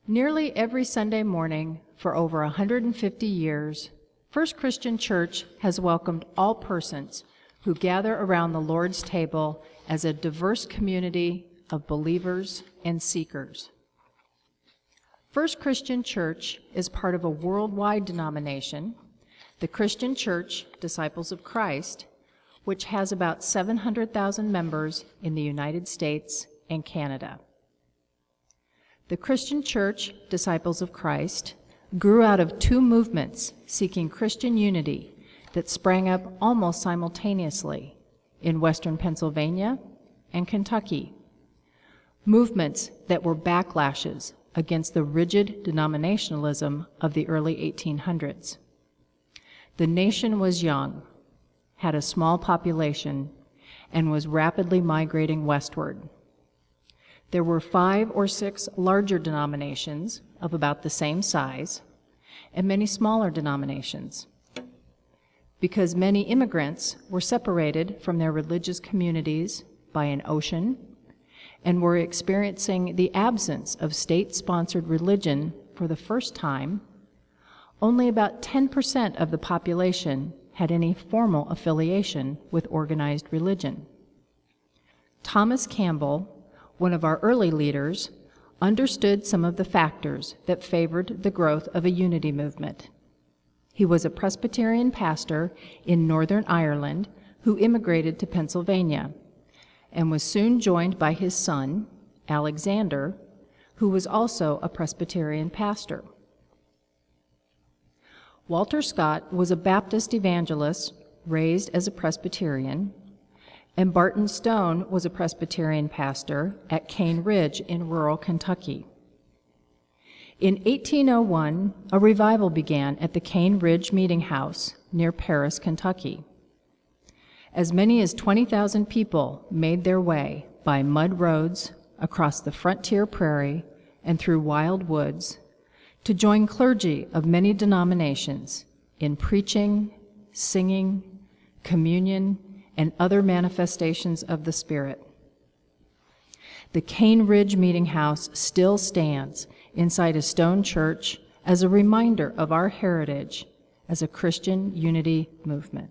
Nearly every Sunday morning for over 150 years, First Christian Church has welcomed all persons who gather around the Lord's table as a diverse community of believers and seekers. First Christian Church is part of a worldwide denomination, the Christian Church, Disciples of Christ, which has about 700,000 members in the United States and Canada. The Christian Church, Disciples of Christ, grew out of two movements seeking Christian unity that sprang up almost simultaneously in Western Pennsylvania and Kentucky. Movements that were backlashes against the rigid denominationalism of the early 1800s. The nation was young, had a small population, and was rapidly migrating westward. There were 5 or 6 larger denominations of about the same size, and many smaller denominations. Because many immigrants were separated from their religious communities by an ocean and were experiencing the absence of state-sponsored religion for the first time, only about 10% of the population had any formal affiliation with organized religion. Thomas Campbell, one of our early leaders, understood some of the factors that favored the growth of a unity movement. He was a Presbyterian pastor in Northern Ireland who immigrated to Pennsylvania and was soon joined by his son, Alexander, who was also a Presbyterian pastor. Walter Scott was a Baptist evangelist raised as a Presbyterian, and Barton Stone was a Presbyterian pastor at Cane Ridge in rural Kentucky. In 1801, a revival began at the Cane Ridge Meeting House near Paris, Kentucky. As many as 20,000 people made their way by mud roads across the frontier prairie and through wild woods to join clergy of many denominations in preaching, singing, communion, and other manifestations of the Spirit. The Cane Ridge Meeting House still stands inside a stone church as a reminder of our heritage as a Christian unity movement.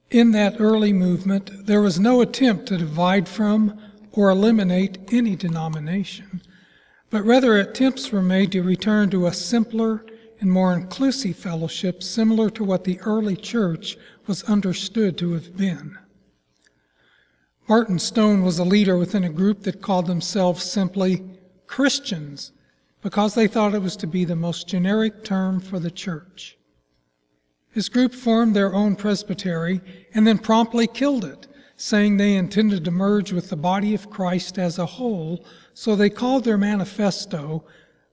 In that early movement, there was no attempt to divide from or eliminate any denomination, but rather attempts were made to return to a simpler and more inclusive fellowship similar to what the early church was understood to have been. Barton Stone was a leader within a group that called themselves simply Christians because they thought it was to be the most generic term for the church. His group formed their own presbytery and then promptly killed it, saying they intended to merge with the body of Christ as a whole, so they called their manifesto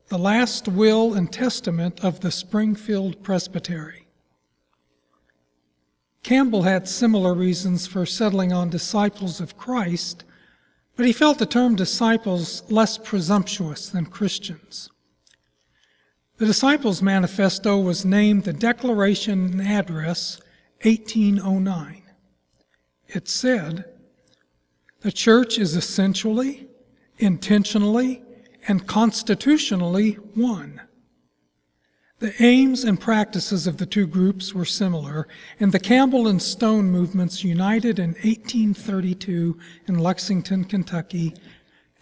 the last will and testament of the Springfield Presbytery. Campbell had similar reasons for settling on Disciples of Christ, but he felt the term disciples less presumptuous than Christians. The Disciples' Manifesto was named the Declaration and Address 1809. It said, "The church is essentially, intentionally, and constitutionally one." The aims and practices of the two groups were similar, and the Campbell and Stone movements united in 1832 in Lexington, Kentucky,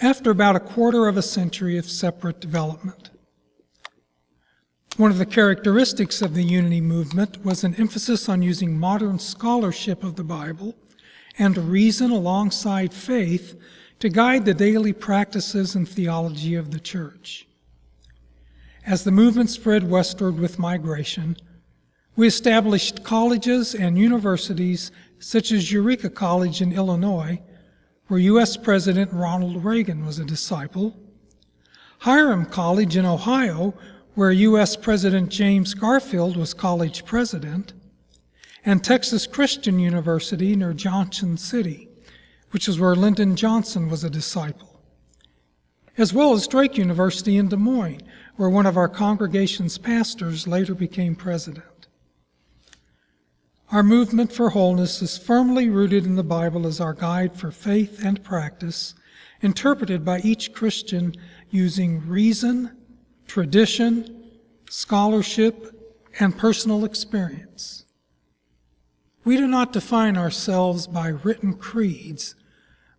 after about a quarter of a century of separate development. One of the characteristics of the unity movement was an emphasis on using modern scholarship of the Bible and reason alongside faith to guide the daily practices and theology of the church. As the movement spread westward with migration, we established colleges and universities such as Eureka College in Illinois, where U.S. President Ronald Reagan was a disciple, Hiram College in Ohio, where U.S. President James Garfield was college president, and Texas Christian University near Johnson City, which is where Lyndon Johnson was a disciple, as well as Drake University in Des Moines, where one of our congregation's pastors later became president. Our movement for wholeness is firmly rooted in the Bible as our guide for faith and practice, interpreted by each Christian using reason, tradition, scholarship, and personal experience. We do not define ourselves by written creeds,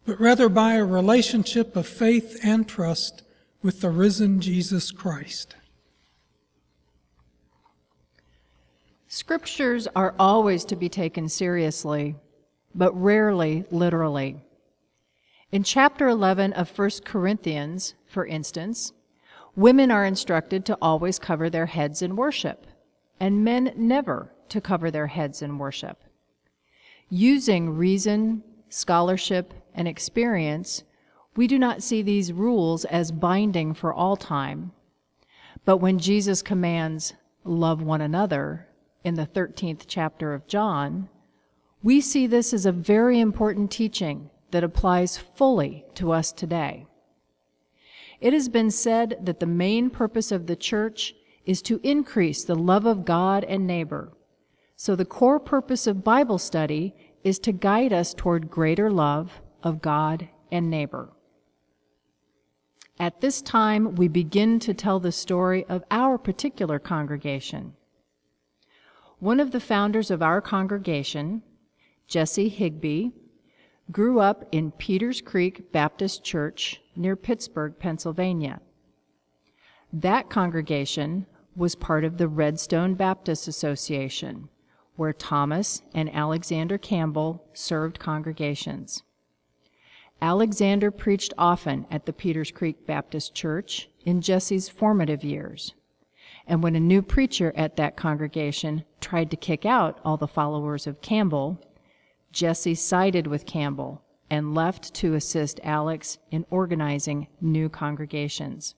but rather by a relationship of faith and trust with the risen Jesus Christ. Scriptures are always to be taken seriously, but rarely literally. In chapter 11 of 1 Corinthians, for instance, women are instructed to always cover their heads in worship, and men never to cover their heads in worship. Using reason, scholarship, and experience, we do not see these rules as binding for all time. But when Jesus commands, "Love one another," in the 13th chapter of John, we see this as a very important teaching that applies fully to us today. It has been said that the main purpose of the church is to increase the love of God and neighbor. So the core purpose of Bible study is to guide us toward greater love of God and neighbor. At this time, we begin to tell the story of our particular congregation. One of the founders of our congregation, Jesse Higbee, grew up in Peters Creek Baptist Church near Pittsburgh, Pennsylvania. That congregation was part of the Redstone Baptist Association, where Thomas and Alexander Campbell served congregations. Alexander preached often at the Peters Creek Baptist Church in Jesse's formative years. And when a new preacher at that congregation tried to kick out all the followers of Campbell, Jesse sided with Campbell and left to assist Alex in organizing new congregations.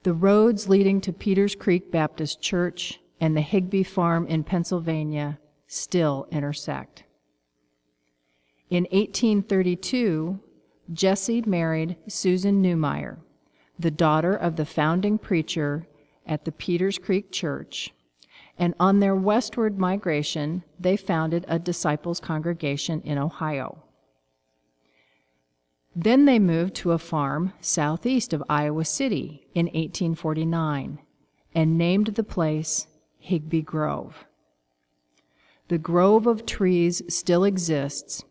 The roads leading to Peters Creek Baptist Church and the Higbee Farm in Pennsylvania still intersect. In 1832, Jesse married Susan Newmeyer, the daughter of the founding preacher at the Peters Creek Church, and on their westward migration, they founded a disciples' congregation in Ohio. Then they moved to a farm southeast of Iowa City in 1849 and named the place Higbee Grove. The grove of trees still exists,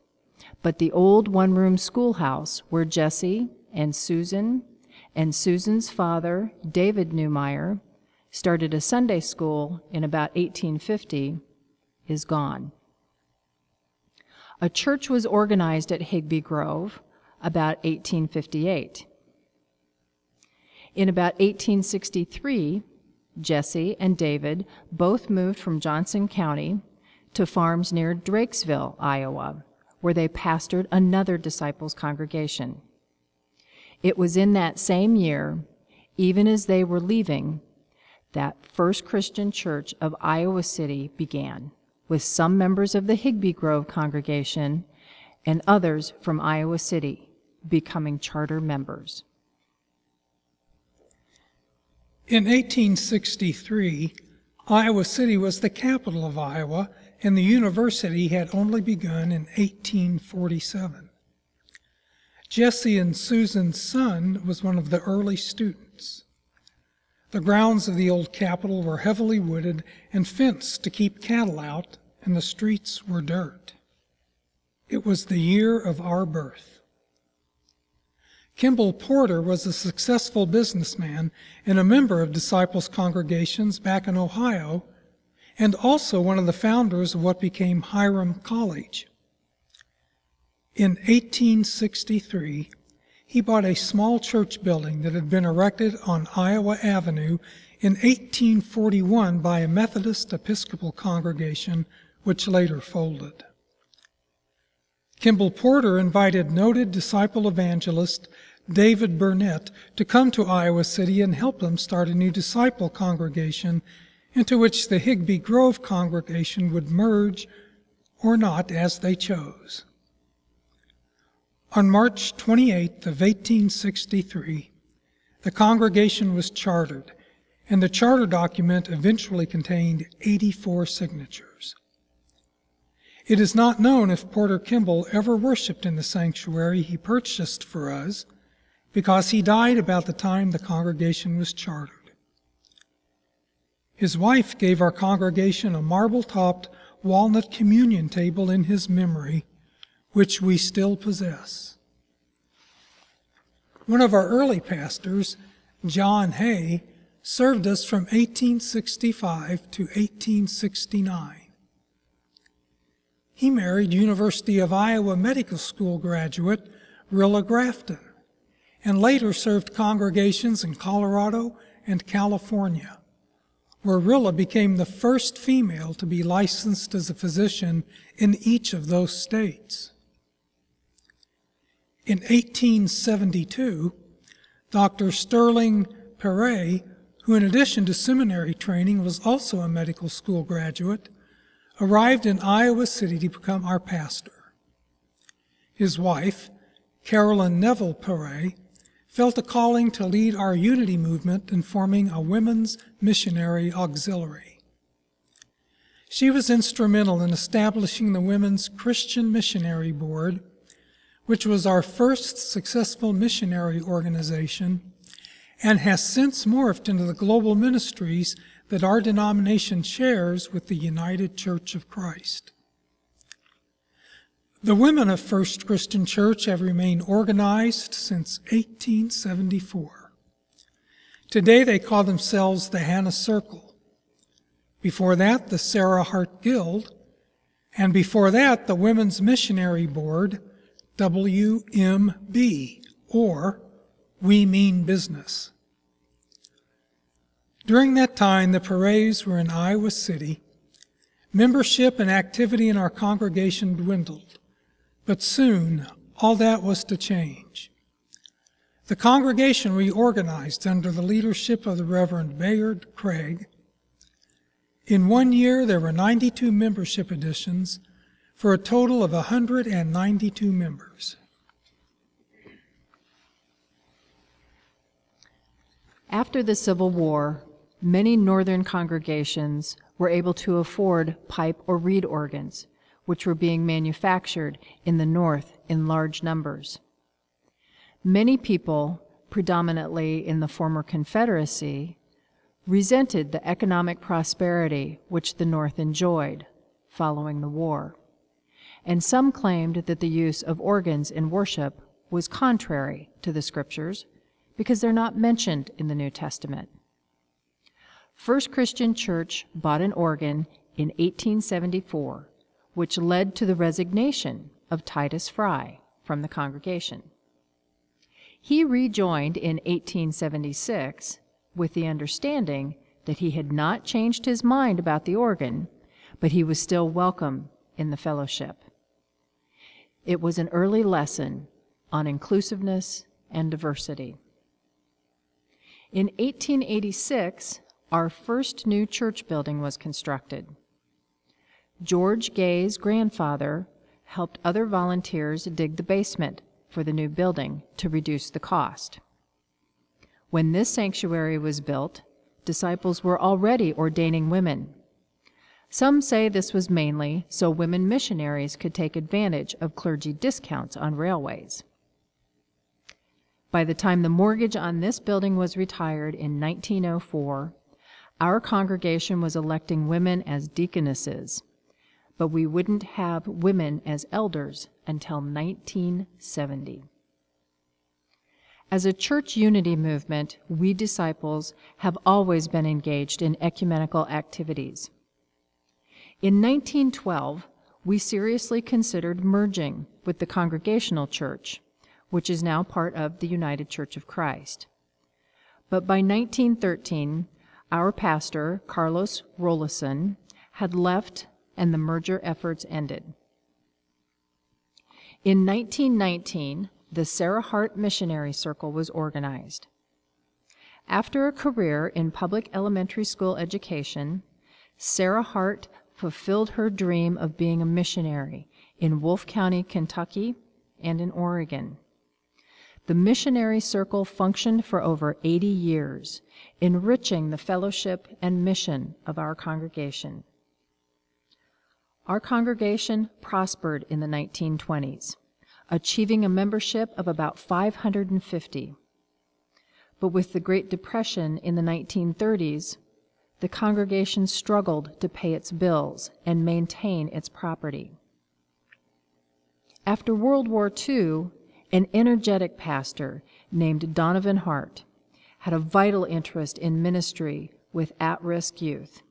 but the old one-room schoolhouse where Jesse and Susan's father, David Newmeyer, started a Sunday school in about 1850, is gone. A church was organized at Higbee Grove about 1858. In about 1863, Jesse and David both moved from Johnson County to farms near Drakesville, Iowa, where they pastored another disciples' congregation. It was in that same year, even as they were leaving, that First Christian Church of Iowa City began, with some members of the Higbee Grove congregation and others from Iowa City becoming charter members. In 1863, Iowa City was the capital of Iowa, and the university had only begun in 1847. Jesse and Susan's son was one of the early students. The grounds of the old capitol were heavily wooded and fenced to keep cattle out, and the streets were dirt. It was the year of our birth. Kimball Porter was a successful businessman and a member of disciples' congregations back in Ohio, and also one of the founders of what became Hiram College. In 1863, he bought a small church building that had been erected on Iowa Avenue in 1841 by a Methodist Episcopal congregation, which later folded. Kimball Porter invited noted disciple evangelist David Burnett to come to Iowa City and help him start a new disciple congregation into which the Higbee Grove congregation would merge or not as they chose. On March 28th of 1863, the congregation was chartered, and the charter document eventually contained 84 signatures. It is not known if Porter Kimball ever worshiped in the sanctuary he purchased for us, because he died about the time the congregation was chartered. His wife gave our congregation a marble-topped walnut communion table in his memory, which we still possess. One of our early pastors, John Hay, served us from 1865 to 1869. He married University of Iowa Medical School graduate Rilla Grafton, and later served congregations in Colorado and California, where Rilla became the first female to be licensed as a physician in each of those states. In 1872, Dr. Sterling Perret, who in addition to seminary training was also a medical school graduate, arrived in Iowa City to become our pastor. His wife, Carolyn Neville Perret, felt a calling to lead our unity movement in forming a women's missionary auxiliary. She was instrumental in establishing the Women's Christian Missionary Board, which was our first successful missionary organization and has since morphed into the global ministries that our denomination shares with the United Church of Christ. The women of First Christian Church have remained organized since 1874. Today they call themselves the Hannah Circle. Before that, the Sarah Hart Guild, and before that, the Women's Missionary Board, WMB, or We Mean Business. During that time, the Perrets were in Iowa City. Membership and activity in our congregation dwindled, but soon all that was to change. The congregation reorganized under the leadership of the Reverend Bayard Craig. In 1 year, there were 92 membership additions for a total of 192 members. After the Civil War, many northern congregations were able to afford pipe or reed organs, which were being manufactured in the North in large numbers. Many people, predominantly in the former Confederacy, resented the economic prosperity which the North enjoyed following the war, and some claimed that the use of organs in worship was contrary to the Scriptures because they're not mentioned in the New Testament. First Christian Church bought an organ in 1874, which led to the resignation of Titus Fry from the congregation. He rejoined in 1876 with the understanding that he had not changed his mind about the organ, but he was still welcome in the fellowship. It was an early lesson on inclusiveness and diversity. In 1886, our first new church building was constructed. George Gay's grandfather helped other volunteers dig the basement for the new building to reduce the cost. When this sanctuary was built, disciples were already ordaining women. Some say this was mainly so women missionaries could take advantage of clergy discounts on railways. By the time the mortgage on this building was retired in 1904, our congregation was electing women as deaconesses, but we wouldn't have women as elders until 1970. As a church unity movement, we disciples have always been engaged in ecumenical activities. In 1912, we seriously considered merging with the Congregational Church, which is now part of the United Church of Christ. But by 1913, our pastor, Carlos Rollison, had left and the merger efforts ended. In 1919, the Sarah Hart Missionary Circle was organized. After a career in public elementary school education, Sarah Hart fulfilled her dream of being a missionary in Wolfe County, Kentucky, and in Oregon. The Missionary Circle functioned for over 80 years, enriching the fellowship and mission of our congregation. Our congregation prospered in the 1920s, achieving a membership of about 550. But with the Great Depression in the 1930s, the congregation struggled to pay its bills and maintain its property. After World War II, an energetic pastor named Donovan Hart had a vital interest in ministry with at-risk youth,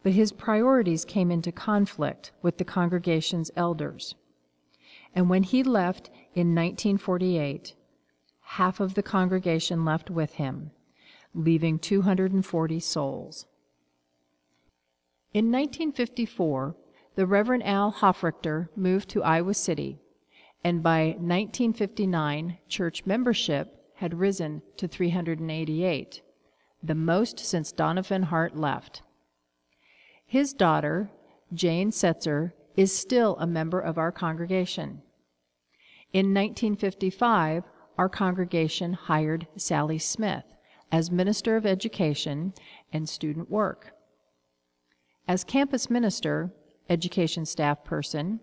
but his priorities came into conflict with the congregation's elders. And when he left in 1948, half of the congregation left with him, leaving 240 souls. In 1954, the Reverend Al Hofrichter moved to Iowa City, and by 1959, church membership had risen to 388, the most since Donovan Hart left. His daughter, Jane Setzer, is still a member of our congregation. In 1955, our congregation hired Sally Smith as Minister of Education and Student Work. As campus minister, education staff person,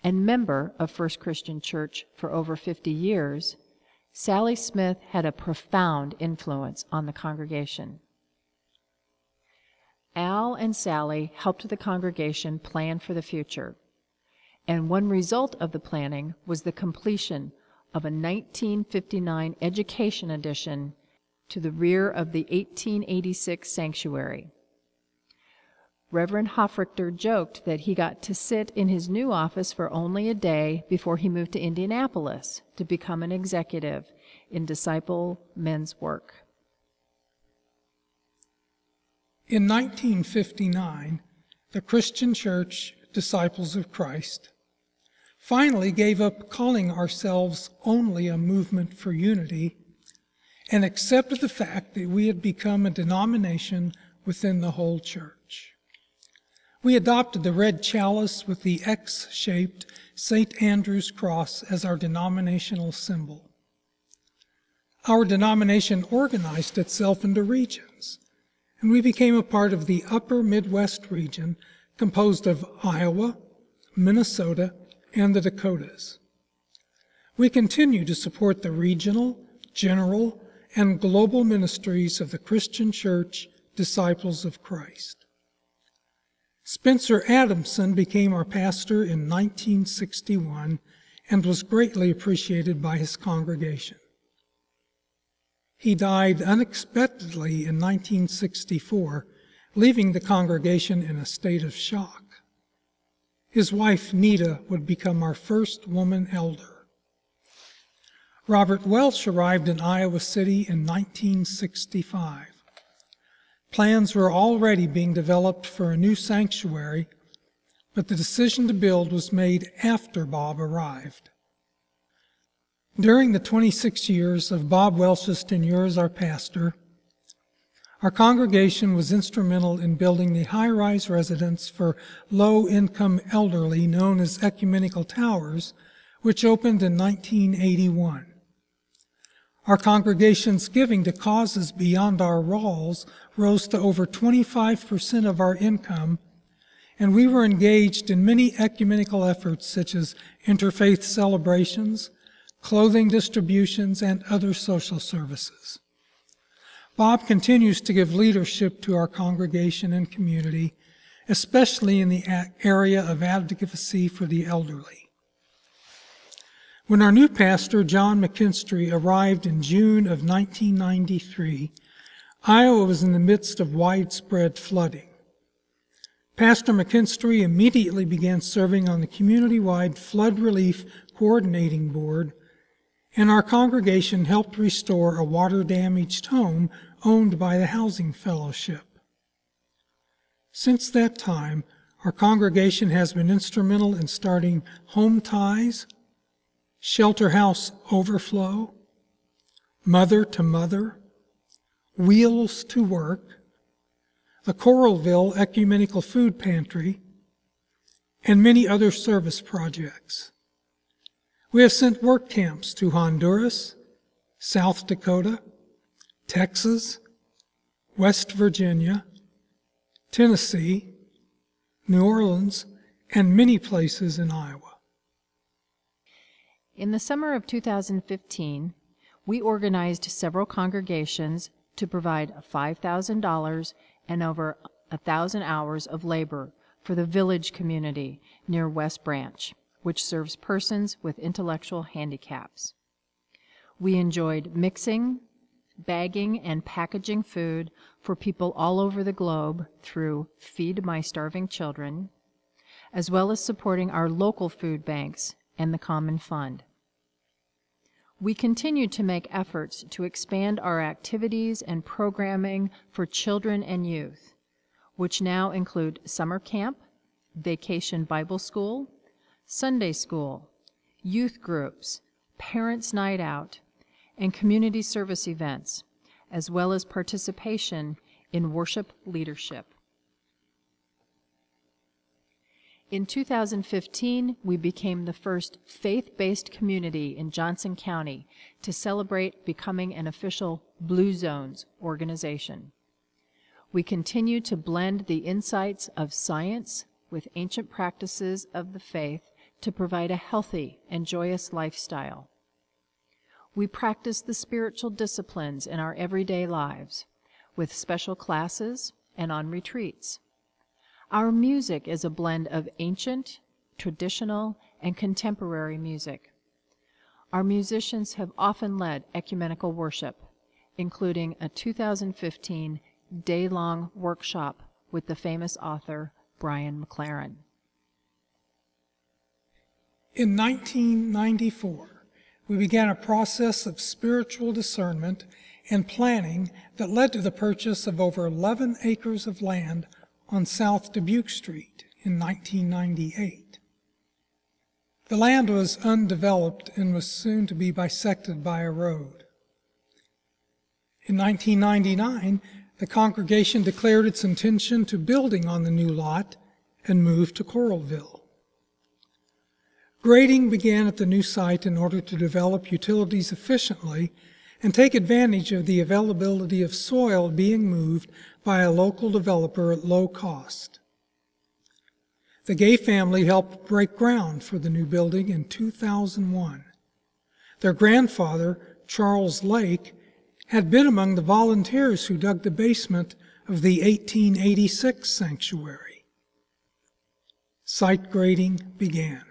and member of First Christian Church for over 50 years, Sally Smith had a profound influence on the congregation. Al and Sally helped the congregation plan for the future, and one result of the planning was the completion of a 1959 education addition to the rear of the 1886 sanctuary. Reverend Hofrichter joked that he got to sit in his new office for only a day before he moved to Indianapolis to become an executive in Disciple Men's Work. In 1959, the Christian Church, Disciples of Christ, finally gave up calling ourselves only a movement for unity and accepted the fact that we had become a denomination within the whole church. We adopted the red chalice with the X-shaped St. Andrew's cross as our denominational symbol. Our denomination organized itself into regions, and we became a part of the Upper Midwest region composed of Iowa, Minnesota, and the Dakotas. We continue to support the regional, general, and global ministries of the Christian Church, Disciples of Christ. Spencer Adamson became our pastor in 1961 and was greatly appreciated by his congregation. He died unexpectedly in 1964, leaving the congregation in a state of shock. His wife, Nita, would become our first woman elder. Robert Welch arrived in Iowa City in 1965. Plans were already being developed for a new sanctuary, but the decision to build was made after Bob arrived. During the 26 years of Bob Welch's tenure as our pastor, our congregation was instrumental in building the high-rise residence for low-income elderly known as Ecumenical Towers, which opened in 1981. Our congregation's giving to causes beyond our walls rose to over 25% of our income, and we were engaged in many ecumenical efforts such as interfaith celebrations, clothing distributions, and other social services. Bob continues to give leadership to our congregation and community, especially in the area of advocacy for the elderly. When our new pastor, John McKinstry, arrived in June of 1993, Iowa was in the midst of widespread flooding. Pastor McKinstry immediately began serving on the community-wide Flood Relief Coordinating Board, and our congregation helped restore a water-damaged home owned by the Housing Fellowship. Since that time, our congregation has been instrumental in starting Home Ties, Shelter House Overflow, Mother to Mother, Wheels to Work, the Coralville Ecumenical Food Pantry, and many other service projects. We have sent work camps to Honduras, South Dakota, Texas, West Virginia, Tennessee, New Orleans, and many places in Iowa. In the summer of 2015, we organized several congregations to provide $5,000 and over 1,000 hours of labor for the Village community near West Branch, which serves persons with intellectual handicaps. We enjoyed mixing, bagging, and packaging food for people all over the globe through Feed My Starving Children, as well as supporting our local food banks and the Common Fund. We continue to make efforts to expand our activities and programming for children and youth, which now include summer camp, vacation Bible school, Sunday school, youth groups, parents' night out, and community service events, as well as participation in worship leadership. In 2015, we became the first faith-based community in Johnson County to celebrate becoming an official Blue Zones organization. We continue to blend the insights of science with ancient practices of the faith to provide a healthy and joyous lifestyle. We practice the spiritual disciplines in our everyday lives with special classes and on retreats. Our music is a blend of ancient, traditional, and contemporary music. Our musicians have often led ecumenical worship, including a 2015 day-long workshop with the famous author Brian McLaren. In 1994, we began a process of spiritual discernment and planning that led to the purchase of over 11 acres of land on South Dubuque Street in 1998. The land was undeveloped and was soon to be bisected by a road. In 1999, the congregation declared its intention to building on the new lot and moved to Coralville. Grading began at the new site in order to develop utilities efficiently and take advantage of the availability of soil being moved by a local developer at low cost. The Gay family helped break ground for the new building in 2001. Their grandfather, Charles Lake, had been among the volunteers who dug the basement of the 1886 sanctuary. Site grading began.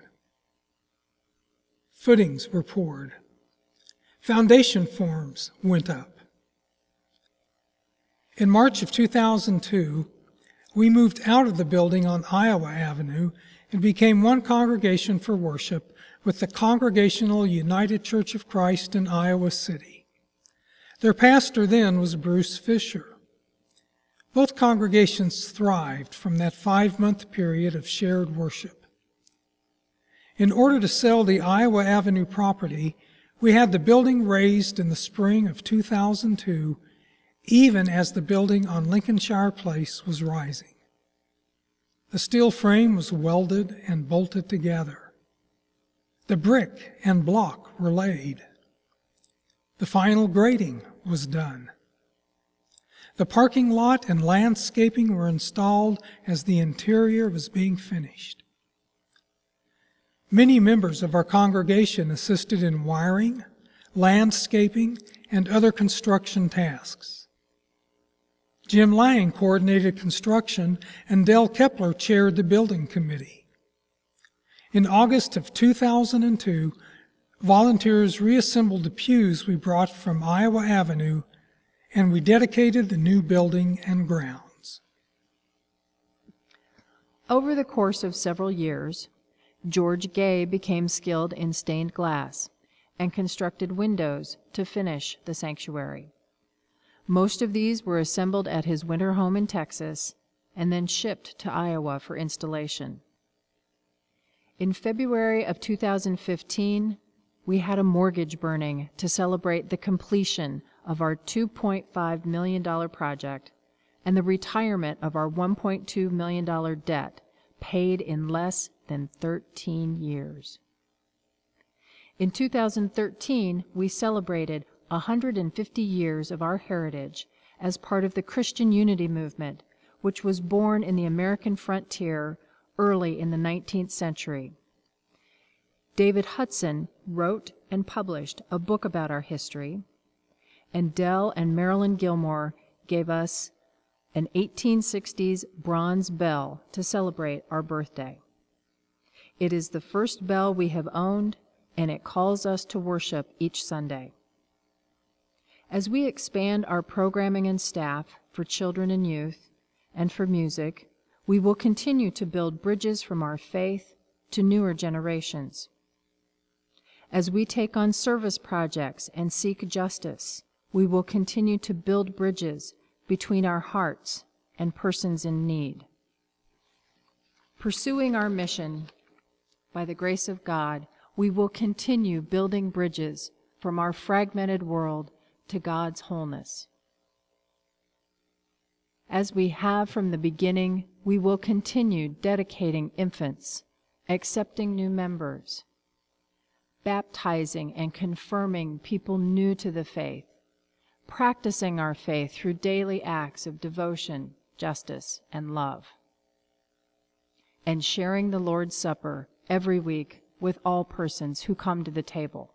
Footings were poured. Foundation forms went up. In March of 2002, we moved out of the building on Iowa Avenue and became one congregation for worship with the Congregational United Church of Christ in Iowa City. Their pastor then was Bruce Fisher. Both congregations thrived from that 5-month period of shared worship. In order to sell the Iowa Avenue property, we had the building raised in the spring of 2002, even as the building on Lincolnshire Place was rising. The steel frame was welded and bolted together. The brick and block were laid. The final grading was done. The parking lot and landscaping were installed as the interior was being finished. Many members of our congregation assisted in wiring, landscaping, and other construction tasks. Jim Lang coordinated construction, and Dell Kepler chaired the building committee. In August of 2002, volunteers reassembled the pews we brought from Iowa Avenue, and we dedicated the new building and grounds. Over the course of several years, George Gay became skilled in stained glass and constructed windows to finish the sanctuary. Most of these were assembled at his winter home in Texas and then shipped to Iowa for installation. In February of 2015, we had a mortgage burning to celebrate the completion of our $2.5 million project and the retirement of our $1.2 million debt paid in less than 13 years. In 2013, we celebrated 150 years of our heritage as part of the Christian Unity movement, which was born in the American frontier early in the 19th century. David Hudson wrote and published a book about our history, and Dell and Marilyn Gilmore gave us an 1860s bronze bell to celebrate our birthday. It is the first bell we have owned, and it calls us to worship each Sunday. As we expand our programming and staff for children and youth, and for music, we will continue to build bridges from our faith to newer generations. As we take on service projects and seek justice, we will continue to build bridges between our hearts and persons in need. Pursuing our mission, by the grace of God, we will continue building bridges from our fragmented world to God's wholeness. As we have from the beginning, we will continue dedicating infants, accepting new members, baptizing and confirming people new to the faith, practicing our faith through daily acts of devotion, justice, and love, and sharing the Lord's Supper every week with all persons who come to the table.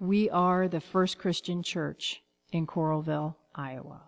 We are the First Christian Church in Coralville, Iowa.